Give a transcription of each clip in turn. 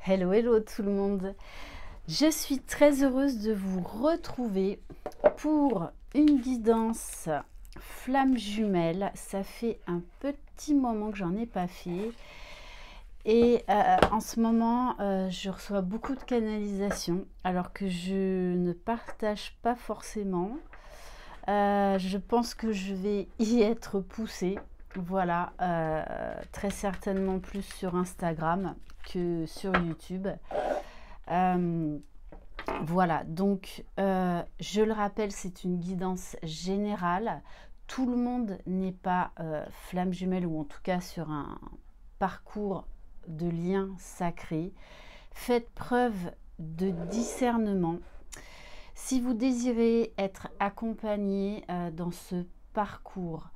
Hello, hello tout le monde. Je suis très heureuse de vous retrouver pour une guidance flamme jumelle. Ça fait un petit moment que j'en ai pas fait. Et en ce moment, je reçois beaucoup de canalisations alors que je ne partage pas forcément. Je pense que je vais y être poussée. Voilà, très certainement plus sur Instagram que sur YouTube. Voilà, donc je le rappelle, c'est une guidance générale. Tout le monde n'est pas flamme jumelle ou en tout cas sur un parcours de lien sacré. Faites preuve de discernement. Si vous désirez être accompagné dans ce parcours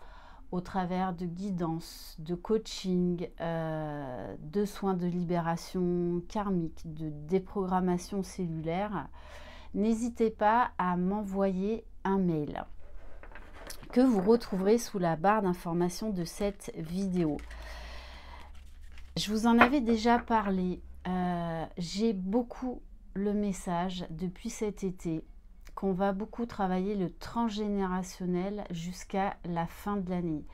au travers de guidance, de coaching, de soins de libération karmique, de déprogrammation cellulaire, n'hésitez pas à m'envoyer un mail que vous retrouverez sous la barre d'information de cette vidéo. Je vous en avais déjà parlé. J'ai beaucoup le message depuis cet été qu'on va beaucoup travailler le transgénérationnel jusqu'à la fin de l'année.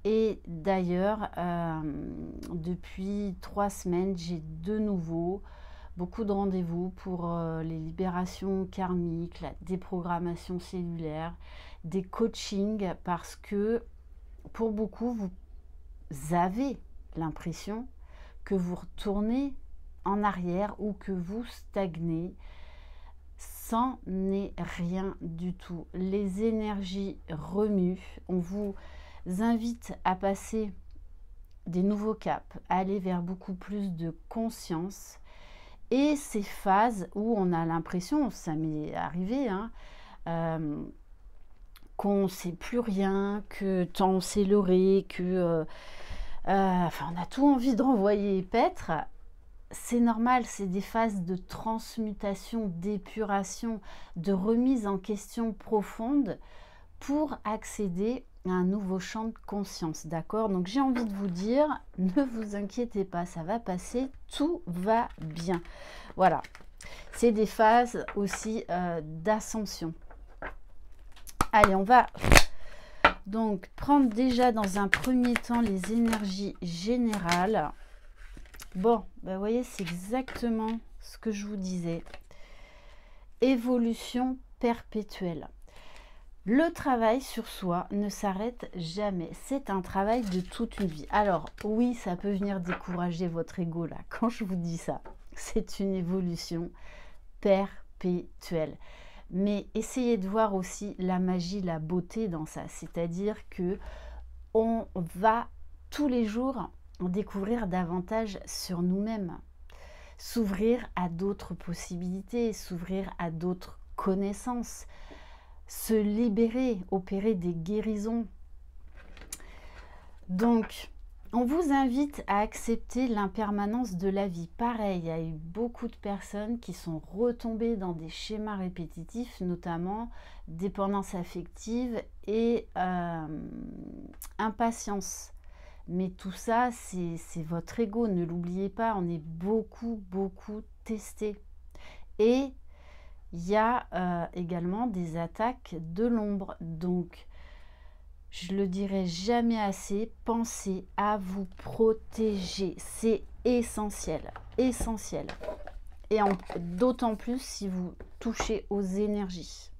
Et d'ailleurs, depuis 3 semaines, j'ai de nouveau beaucoup de rendez-vous pour les libérations karmiques, la déprogrammation cellulaire, des coachings, parce que pour beaucoup, vous avez l'impression que vous retournez en arrière ou que vous stagnez. C'en est rien du tout. Les énergies remuent. On vous invite à passer des nouveaux caps, à aller vers beaucoup plus de conscience. Et ces phases où on a l'impression, ça m'est arrivé, qu'on ne sait plus rien, que tant on s'est leurré, que enfin, on a tout envie de renvoyer paître. C'est normal, c'est des phases de transmutation, d'épuration, de remise en question profonde pour accéder à un nouveau champ de conscience, d'accord? Donc j'ai envie de vous dire, ne vous inquiétez pas, ça va passer, tout va bien. Voilà, c'est des phases aussi d'ascension. Allez, on va donc prendre déjà dans un premier temps les énergies générales. Bon, ben vous voyez, c'est exactement ce que je vous disais. Évolution perpétuelle. Le travail sur soi ne s'arrête jamais. C'est un travail de toute une vie. Alors, oui, ça peut venir décourager votre ego, là, quand je vous dis ça. C'est une évolution perpétuelle. Mais essayez de voir aussi la magie, la beauté dans ça. C'est-à-dire que on va tous les jours en découvrir davantage sur nous-mêmes, s'ouvrir à d'autres possibilités, s'ouvrir à d'autres connaissances, se libérer, opérer des guérisons. Donc, on vous invite à accepter l'impermanence de la vie. Pareil, il y a eu beaucoup de personnes qui sont retombées dans des schémas répétitifs, notamment dépendance affective et impatience. Mais tout ça, c'est votre ego, ne l'oubliez pas, on est beaucoup testé. Et il y a également des attaques de l'ombre. Donc, je le dirai jamais assez, pensez à vous protéger. C'est essentiel, essentiel. Et d'autant plus si vous touchez aux énergies.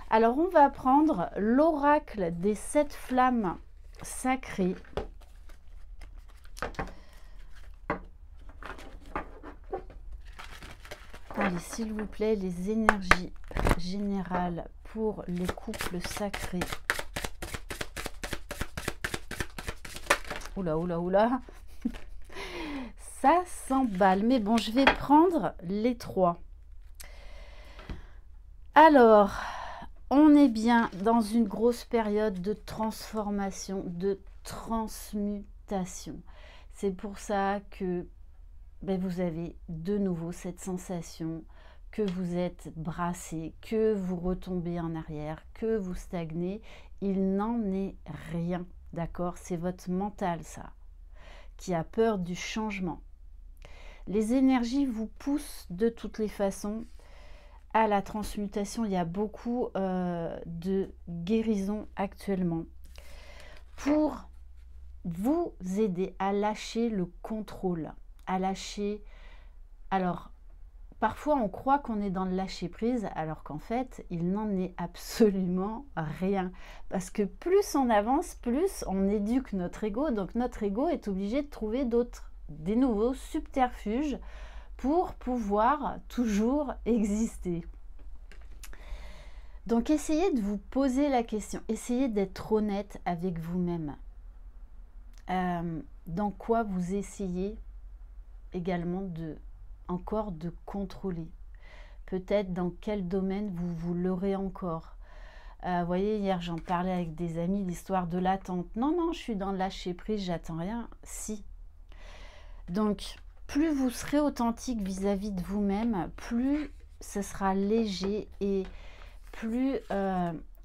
Alors, on va prendre l'oracle des 7 flammes sacrées. Allez, s'il vous plaît, les énergies générales pour les couples sacrés. Oula, oula, oula. Ça s'emballe. Mais bon, je vais prendre les 3. Alors, on est bien dans une grosse période de transformation, de transmutation. C'est pour ça que vous avez de nouveau cette sensation que vous êtes brassé, que vous retombez en arrière, que vous stagnez. Il n'en est rien, d'accord? C'est votre mental, ça, qui a peur du changement. Les énergies vous poussent de toutes les façons à la transmutation. Il y a beaucoup de guérison actuellement pour vous aider à lâcher le contrôle, à lâcher... Alors, parfois on croit qu'on est dans le lâcher-prise, alors qu'en fait, il n'en est absolument rien. Parce que plus on avance, plus on éduque notre ego. Donc notre ego est obligé de trouver des nouveaux subterfuges pour pouvoir toujours exister. Donc essayez de vous poser la question, essayez d'être honnête avec vous-même. Dans quoi vous essayez également encore de contrôler. Peut-être dans quel domaine vous l'aurez encore. Vous voyez, hier j'en parlais avec des amis, l'histoire de l'attente. Non, non, je suis dans le lâcher prise, j'attends rien. Si. Donc, plus vous serez authentique vis-à-vis de vous-même, plus ce sera léger et plus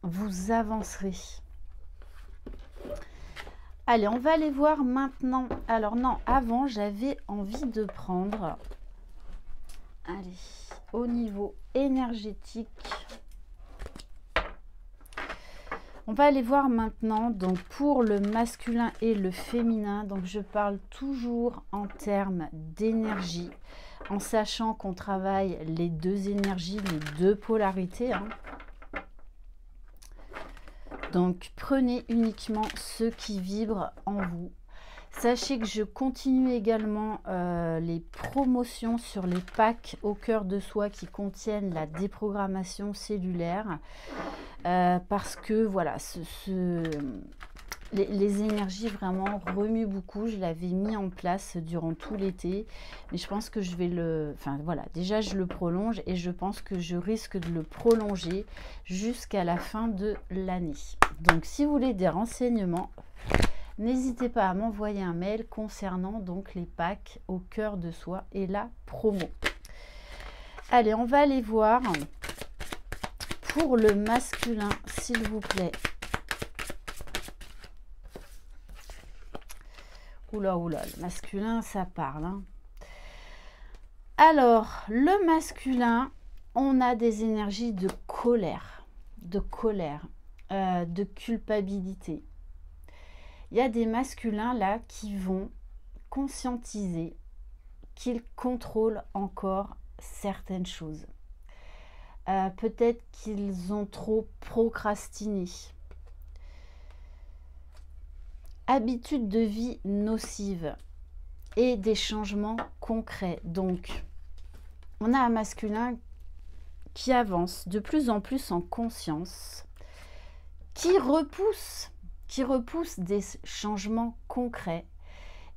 vous avancerez. Allez, on va aller voir maintenant. Alors non, avant, j'avais envie de prendre... Allez, au niveau énergétique. On va aller voir maintenant, donc pour le masculin et le féminin. Donc je parle toujours en termes d'énergie, en sachant qu'on travaille les deux énergies, les deux polarités, hein. Donc, prenez uniquement ce qui vibre en vous. Sachez que je continue également les promotions sur les packs au cœur de soi qui contiennent la déprogrammation cellulaire. Parce que, voilà, les énergies vraiment remuent beaucoup. Je l'avais mis en place durant tout l'été. Mais je pense que je vais Enfin, voilà, déjà, je le prolonge et je pense que je risque de le prolonger jusqu'à la fin de l'année. Donc, si vous voulez des renseignements, n'hésitez pas à m'envoyer un mail concernant donc les packs au cœur de soi et la promo. Allez, on va aller voir pour le masculin, s'il vous plaît. Oula, oula, le masculin, ça parle, hein. Alors, le masculin, on a des énergies de colère, de culpabilité. Il y a des masculins là qui vont conscientiser qu'ils contrôlent encore certaines choses. Peut-être qu'ils ont trop procrastiné. Habitudes de vie nocives et des changements concrets. Donc, on a un masculin qui avance de plus en plus en conscience, qui repousse des changements concrets.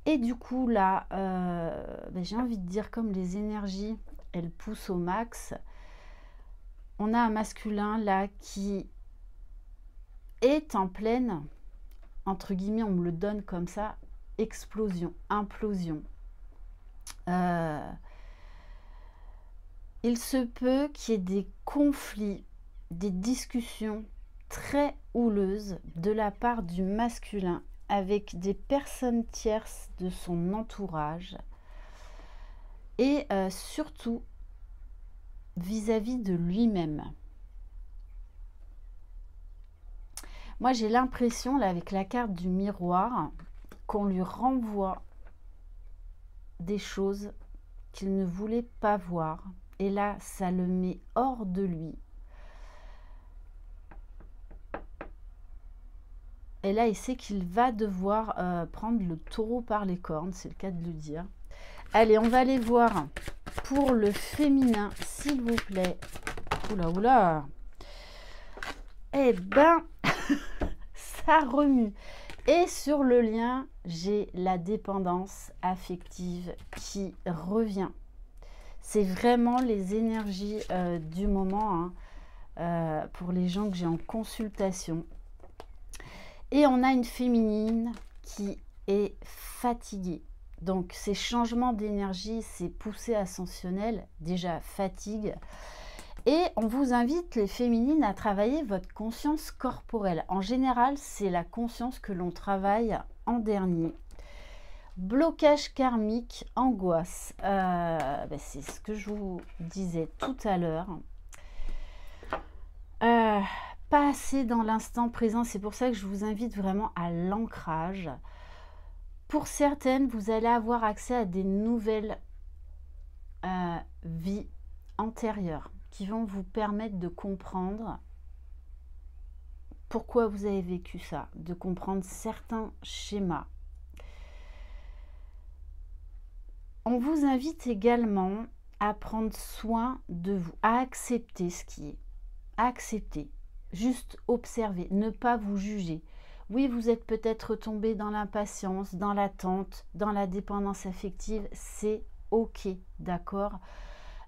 Et du coup, là, j'ai envie de dire, comme les énergies, elles poussent au max, on a un masculin là qui est en pleine, entre guillemets, on me le donne comme ça, explosion, implosion. Il se peut qu'il y ait des conflits, des discussions très houleuses de la part du masculin avec des personnes tierces de son entourage et surtout vis-à-vis de lui-même. Moi, j'ai l'impression, là, avec la carte du miroir, qu'on lui renvoie des choses qu'il ne voulait pas voir. Et là, ça le met hors de lui. Et là, il sait qu'il va devoir prendre le taureau par les cornes, c'est le cas de le dire. Allez, on va aller voir pour le féminin, s'il vous plaît. Oula, oula. Eh ben, ça remue. Et sur le lien, j'ai la dépendance affective qui revient. C'est vraiment les énergies du moment, hein, pour les gens que j'ai en consultation. Et on a une féminine qui est fatiguée. Donc, ces changements d'énergie, ces poussées ascensionnelles, déjà fatigue. Et on vous invite, les féminines, à travailler votre conscience corporelle. En général, c'est la conscience que l'on travaille en dernier. Blocage karmique, angoisse. C'est ce que je vous disais tout à l'heure. Pas assez dans l'instant présent. C'est pour ça que je vous invite vraiment à l'ancrage. Pour certaines, vous allez avoir accès à des nouvelles vies antérieures qui vont vous permettre de comprendre pourquoi vous avez vécu ça, de comprendre certains schémas. On vous invite également à prendre soin de vous, à accepter ce qui est, à accepter, juste observer, ne pas vous juger. Oui, vous êtes peut-être tombé dans l'impatience, dans l'attente, dans la dépendance affective, c'est ok, d'accord.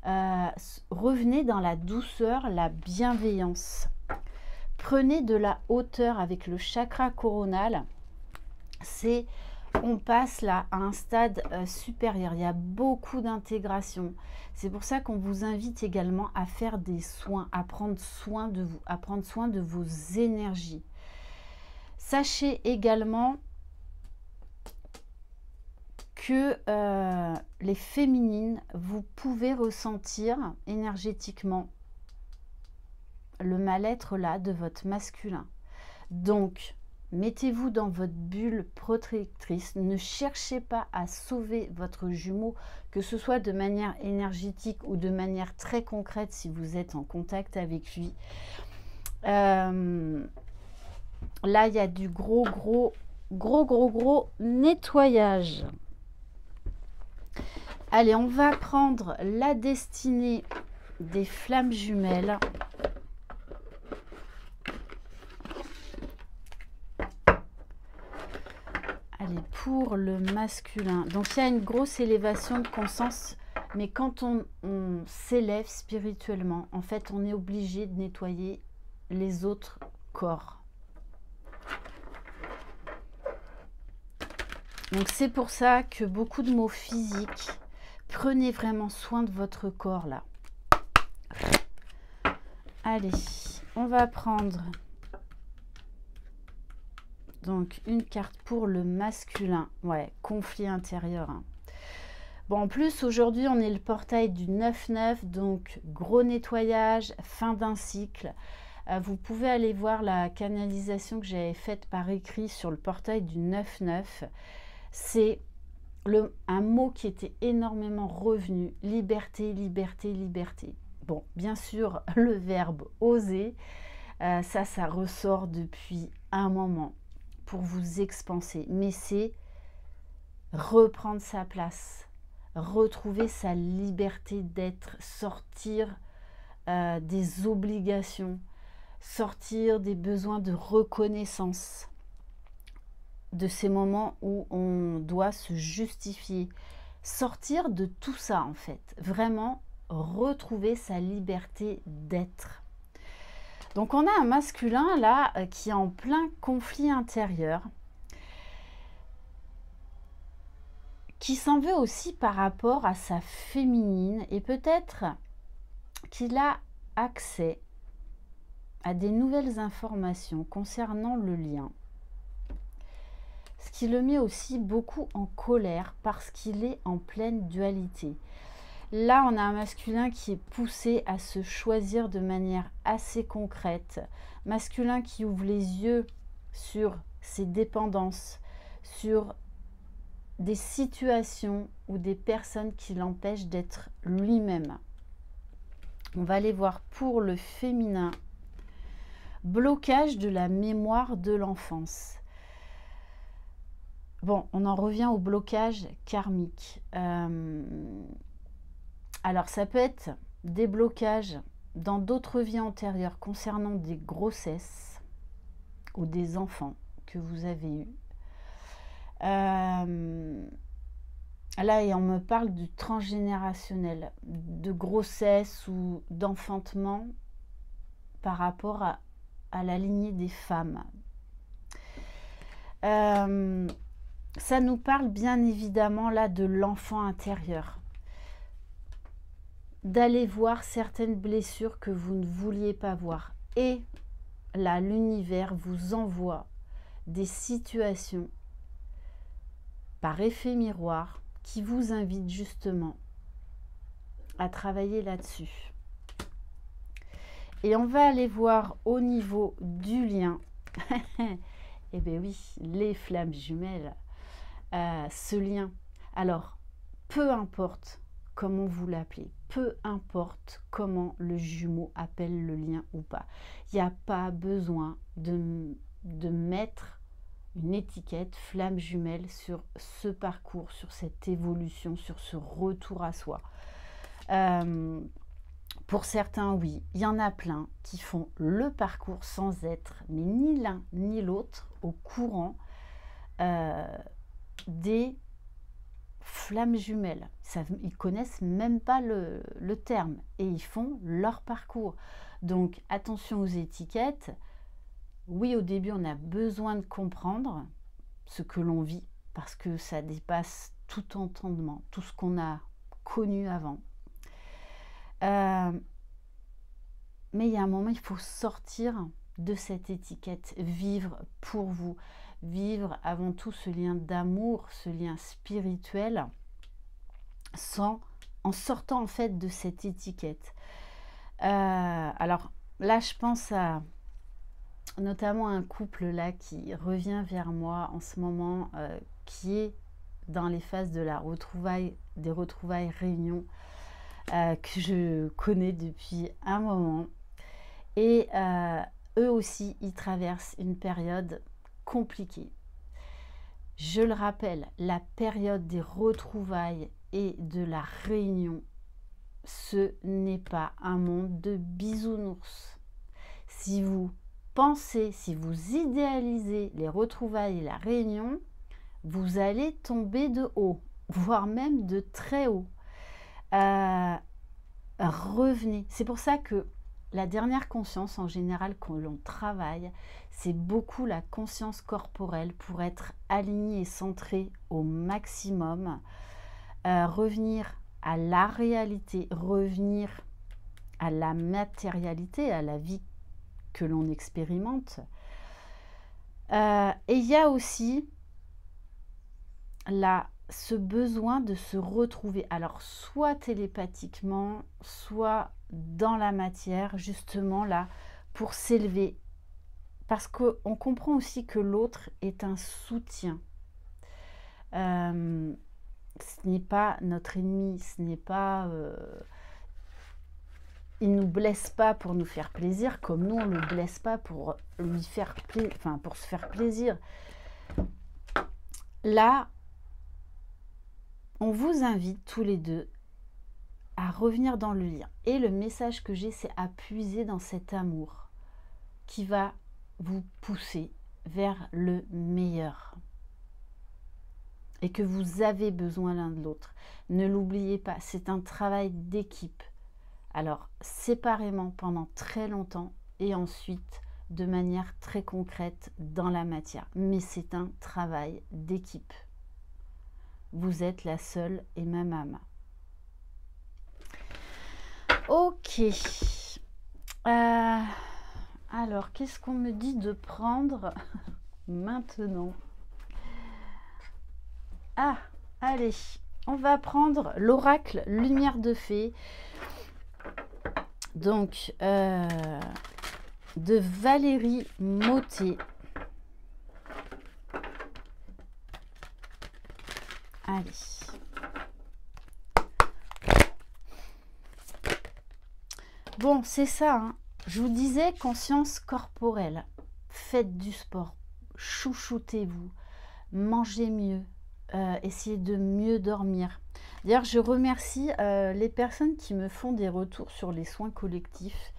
Revenez dans la douceur, la bienveillance. Prenez de la hauteur avec le chakra coronal, on passe là à un stade supérieur. Il y a beaucoup d'intégration. C'est pour ça qu'on vous invite également à faire des soins, à prendre soin de vous, à prendre soin de vos énergies. Sachez également que les féminines, vous pouvez ressentir énergétiquement le mal-être là de votre masculin. Donc, mettez-vous dans votre bulle protectrice. Ne cherchez pas à sauver votre jumeau, que ce soit de manière énergétique ou de manière très concrète si vous êtes en contact avec lui. Là, il y a du gros nettoyage. Allez, on va prendre la destinée des flammes jumelles. Allez, pour le masculin. Donc, il y a une grosse élévation de conscience, mais quand on s'élève spirituellement, en fait, on est obligé de nettoyer les autres corps. Donc, c'est pour ça que beaucoup de mots physiques, prenez vraiment soin de votre corps, là. Allez, on va prendre... Donc, une carte pour le masculin. Ouais, conflit intérieur. Hein. Bon, en plus, aujourd'hui, on est le portail du 9-9. Donc, gros nettoyage, fin d'un cycle. Vous pouvez aller voir la canalisation que j'avais faite par écrit sur le portail du 9-9. C'est un mot qui était énormément revenu. Liberté, liberté, liberté. Bon, bien sûr, le verbe oser. Ça ressort depuis un moment. Pour vous expanser, mais c'est reprendre sa place, retrouver sa liberté d'être, sortir des obligations, sortir des besoins de reconnaissance, de ces moments où on doit se justifier, sortir de tout ça en fait, vraiment retrouver sa liberté d'être. Donc, on a un masculin, là, qui est en plein conflit intérieur, qui s'en veut aussi par rapport à sa féminine, et peut-être qu'il a accès à des nouvelles informations concernant le lien. Ce qui le met aussi beaucoup en colère, parce qu'il est en pleine dualité. Là, on a un masculin qui est poussé à se choisir de manière assez concrète. Masculin qui ouvre les yeux sur ses dépendances, sur des situations ou des personnes qui l'empêchent d'être lui-même. On va aller voir pour le féminin. Blocage de la mémoire de l'enfance. Bon, on en revient au blocage karmique. Alors, ça peut être des blocages dans d'autres vies antérieures concernant des grossesses ou des enfants que vous avez eus. Là, et on me parle du transgénérationnel, de grossesse ou d'enfantement par rapport à la lignée des femmes. Ça nous parle bien évidemment là de l'enfant intérieur. D'aller voir certaines blessures que vous ne vouliez pas voir. Et là, l'univers vous envoie des situations par effet miroir, qui vous invite justement à travailler là-dessus. Et on va aller voir au niveau du lien. Eh bien oui, les flammes jumelles, ce lien. Alors, peu importe comment vous l'appelez, peu importe comment le jumeau appelle le lien ou pas, il n'y a pas besoin de mettre une étiquette flamme jumelle sur ce parcours, sur cette évolution, sur ce retour à soi. Pour certains, oui, il y en a plein qui font le parcours sans être, mais ni l'un ni l'autre, au courant des flammes jumelles. Ils connaissent même pas le terme et ils font leur parcours. Donc attention aux étiquettes. Oui, au début, on a besoin de comprendre ce que l'on vit parce que ça dépasse tout entendement, tout ce qu'on a connu avant. Mais il y a un moment, il faut sortir de cette étiquette, vivre pour vous, vivre avant tout ce lien d'amour, ce lien spirituel, en sortant en fait de cette étiquette. Alors là, je pense à notamment un couple là qui revient vers moi en ce moment, qui est dans les phases de la retrouvaille, des retrouvailles réunions, que je connais depuis un moment. Et eux aussi, ils traversent une période compliquée. Je le rappelle, la période des retrouvailles et de la réunion, ce n'est pas un monde de bisounours. Si vous pensez, si vous idéalisez les retrouvailles et la réunion, vous allez tomber de haut, voire même de très haut. Revenez. C'est pour ça que la dernière conscience, en général, quand l'on travaille, c'est beaucoup la conscience corporelle pour être aligné et centré au maximum, revenir à la réalité, revenir à la matérialité, à la vie que l'on expérimente. Et il y a aussi ce besoin de se retrouver, alors soit télépathiquement, soit dans la matière, justement là, pour s'élever. Parce qu'on comprend aussi que l'autre est un soutien. Ce n'est pas notre ennemi, ce n'est pas... il ne nous blesse pas pour nous faire plaisir, comme nous, on ne le blesse pas pour lui faire pour se faire plaisir. Là, on vous invite tous les deux à revenir dans le lien. Et le message que j'ai, c'est à puiser dans cet amour qui va vous pousser vers le meilleur. Et que vous avez besoin l'un de l'autre. Ne l'oubliez pas, c'est un travail d'équipe. Alors, séparément pendant très longtemps et ensuite de manière très concrète dans la matière. Mais c'est un travail d'équipe. Vous êtes la seule et même âme. Ok. Alors, qu'est-ce qu'on me dit de prendre maintenant? Ah, allez, on va prendre l'oracle Lumière de Fée. Donc, de Valérie Mottet. Allez. Bon, c'est ça, hein. Je vous disais, conscience corporelle. Faites du sport, chouchoutez-vous, mangez mieux, essayez de mieux dormir. D'ailleurs, je remercie les personnes qui me font des retours sur les soins collectifs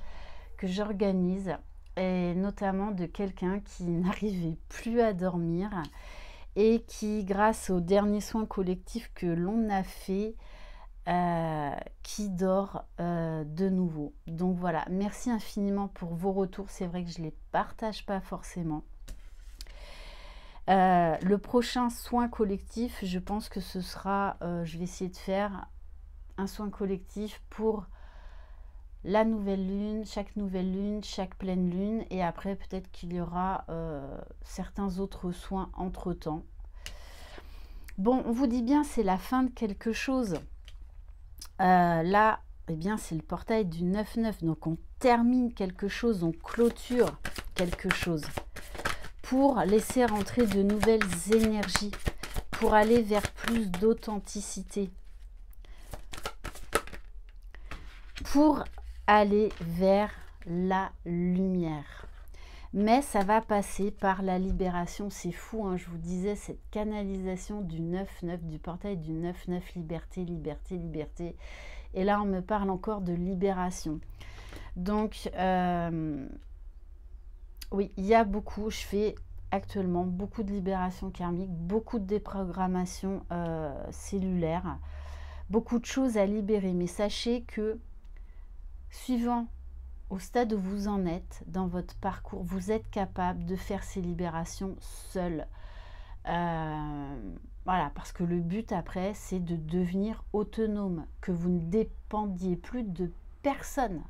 que j'organise, et notamment de quelqu'un qui n'arrivait plus à dormir et qui, grâce aux derniers soins collectifs que l'on a fait, qui dort de nouveau. Donc voilà, merci infiniment pour vos retours. C'est vrai que je ne les partage pas forcément. Le prochain soin collectif, je pense que ce sera, je vais essayer de faire un soin collectif pour la nouvelle lune, chaque pleine lune, et après peut-être qu'il y aura certains autres soins entre-temps. Bon, on vous dit bien, c'est la fin de quelque chose. Là, eh bien, c'est le portail du 9-9. Donc, on termine quelque chose, on clôture quelque chose pour laisser rentrer de nouvelles énergies, pour aller vers plus d'authenticité, pour aller vers la lumière. Mais ça va passer par la libération. C'est fou, hein, je vous disais, cette canalisation du 9-9, du portail du 9-9, liberté, liberté, liberté. Et là, on me parle encore de libération. Donc, oui, il y a beaucoup, je fais actuellement beaucoup de libération karmique, beaucoup de déprogrammation cellulaire, beaucoup de choses à libérer. Mais sachez que, suivant au stade où vous en êtes dans votre parcours, vous êtes capable de faire ces libérations seul. Voilà, parce que le but après, c'est de devenir autonome, que vous ne dépendiez plus de personne,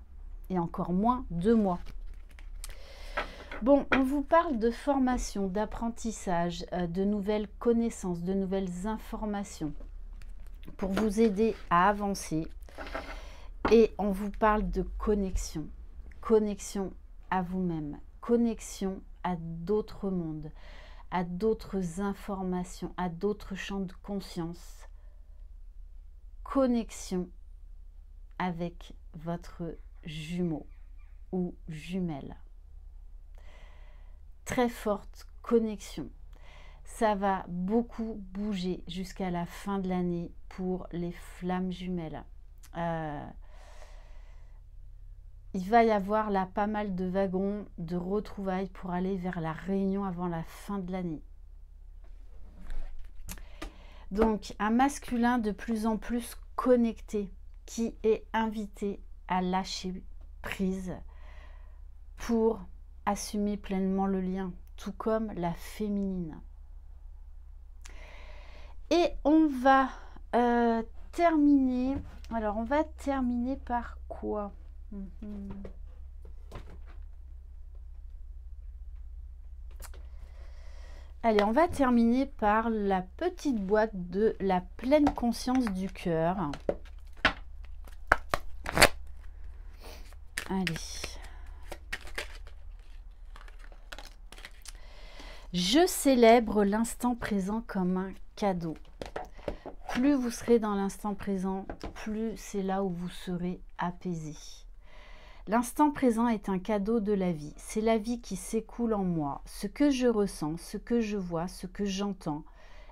et encore moins de moi. Bon, on vous parle de formation, d'apprentissage, de nouvelles connaissances, de nouvelles informations, pour vous aider à avancer. Et on vous parle de connexion. Connexion à vous-même, connexion à d'autres mondes, à d'autres informations, à d'autres champs de conscience, connexion avec votre jumeau ou jumelle. Très forte connexion. Ça va beaucoup bouger jusqu'à la fin de l'année pour les flammes jumelles. Il va y avoir là pas mal de wagons de retrouvailles pour aller vers la réunion avant la fin de l'année. Donc, un masculin de plus en plus connecté qui est invité à lâcher prise pour assumer pleinement le lien, tout comme la féminine. Et on va terminer. Alors, on va terminer par quoi ? Allez, on va terminer par la petite boîte de la pleine conscience du cœur. Allez. Je célèbre l'instant présent comme un cadeau. Plus vous serez dans l'instant présent, plus c'est là où vous serez apaisé. L'instant présent est un cadeau de la vie. C'est la vie qui s'écoule en moi. Ce que je ressens, ce que je vois, ce que j'entends,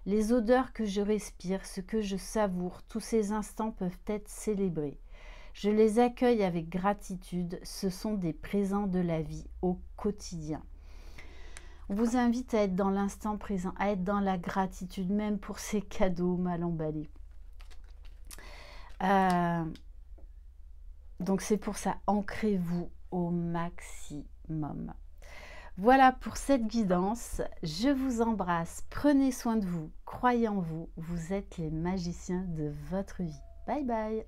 les odeurs que je respire, ce que je savoure, tous ces instants peuvent être célébrés. Je les accueille avec gratitude. Ce sont des présents de la vie au quotidien. On vous invite à être dans l'instant présent, à être dans la gratitude, même pour ces cadeaux mal emballés. Donc c'est pour ça, ancrez-vous au maximum. Voilà pour cette guidance. Je vous embrasse. Prenez soin de vous. Croyez en vous. Vous êtes les magiciens de votre vie. Bye bye.